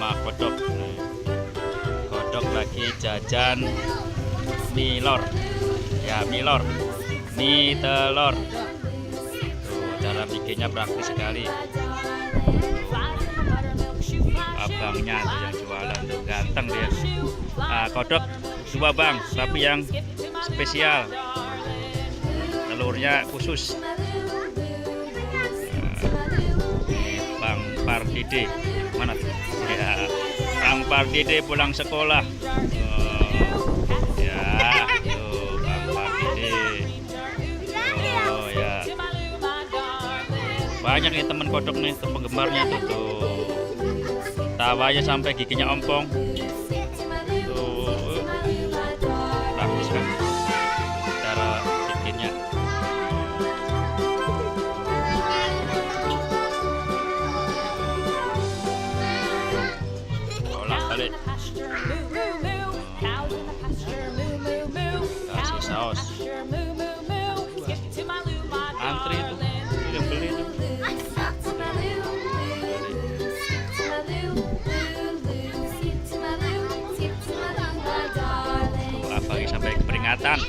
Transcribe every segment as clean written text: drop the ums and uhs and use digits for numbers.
sama kodok. Kodok lagi jajan milor. Ya, milor. Mie telur. Tuh, cara bikinnya praktis sekali. Abangnya tuh yang jualan tuh ganteng dia. Kodok 2 bang, tapi yang spesial. Telurnya khusus. Bang Pardide mana tuh? Ya, Bang Pardide pulang sekolah. Ya, tuh Bang Pardide. Oh ya, banyak nih temen kodok nih, tuh penggemarnya tuh. Tawanya sampai giginya ompong. Tuh, praktis kan cara bikinnya. Olah balik. Kasih saus. Antri itu yang beli itu. Abang sampai keperingatan.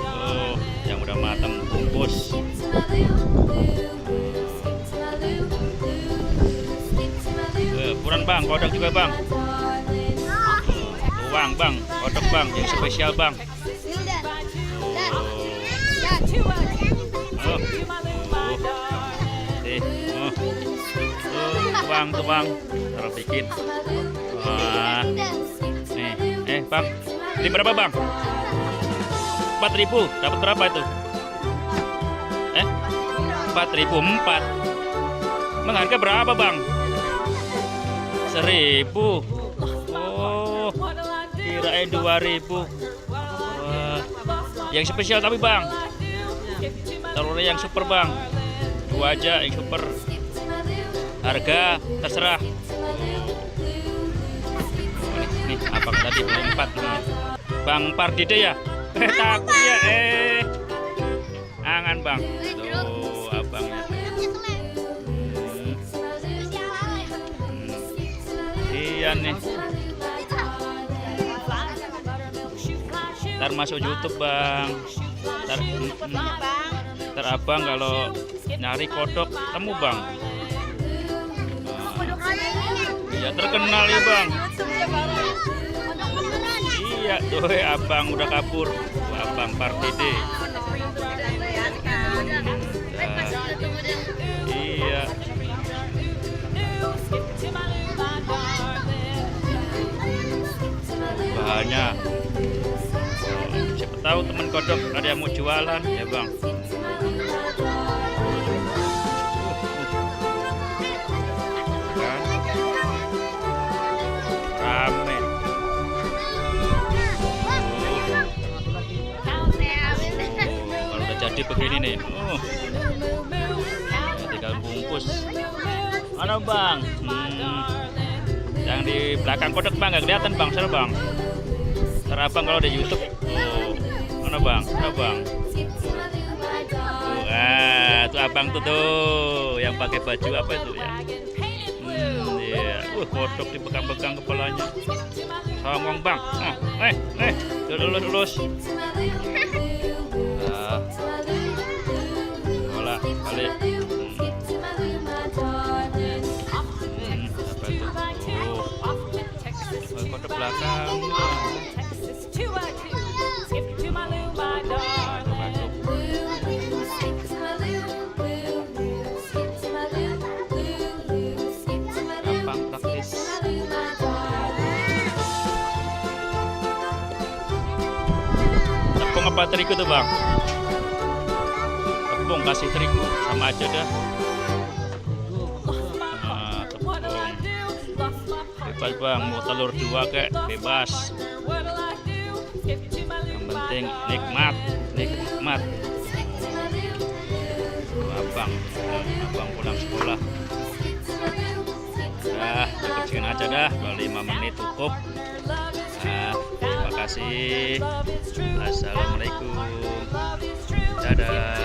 Oh, yang udah matang bungkus. Kurang bang, kodok juga bang. Tuang bang, kodok bang, yang spesial bang. Tuang, taruh bikin. Wah, nih, bang, ini berapa bang? 4.000, dapat berapa itu? 4.004. Mengharga berapa bang? 1.000. Oh, kirain 2.000. Wah, yang spesial tapi bang. Telurnya yang super bang. 2 aja yang super. Harga terserah. Nih abang tadi beli 4 nih. Bang Pardide ya? Takut ya angan bang. Tuh abangnya. Iya nih. Ntar masuk YouTube bang. Ntar abang kalau nyari kodok temu bang. Ya terkenal ya bang. Iya tuh abang udah kabur. Abang Pardide. Iya. Bahannya. Siapa tahu teman kodok ada yang mau jualan ya bang. Rame. Kalau udah jadi begini nih, tinggal bungkus. Mana bang? Yang di belakang kodok bang, nggak kelihatan bang, sana bang. Ntar abang kalau di YouTube, mana bang? Mana bang? Tuh abang tuh yang pakai baju apa itu ya? Kodok dipegang-pegang kepalanya. Songong bang. Lulus. Bola balik. Apa itu? Kodok belakang. Tepung apa terigu tuh bang? Tepung kasih terigu sama aja dah. Tepung bebas bang, mau telur 2 kek bebas. Yang penting nikmat. Abang pulang sekolah. Cukup sekian aja dah, 5 menit cukup. Terima kasih. Assalamualaikum. Dadah.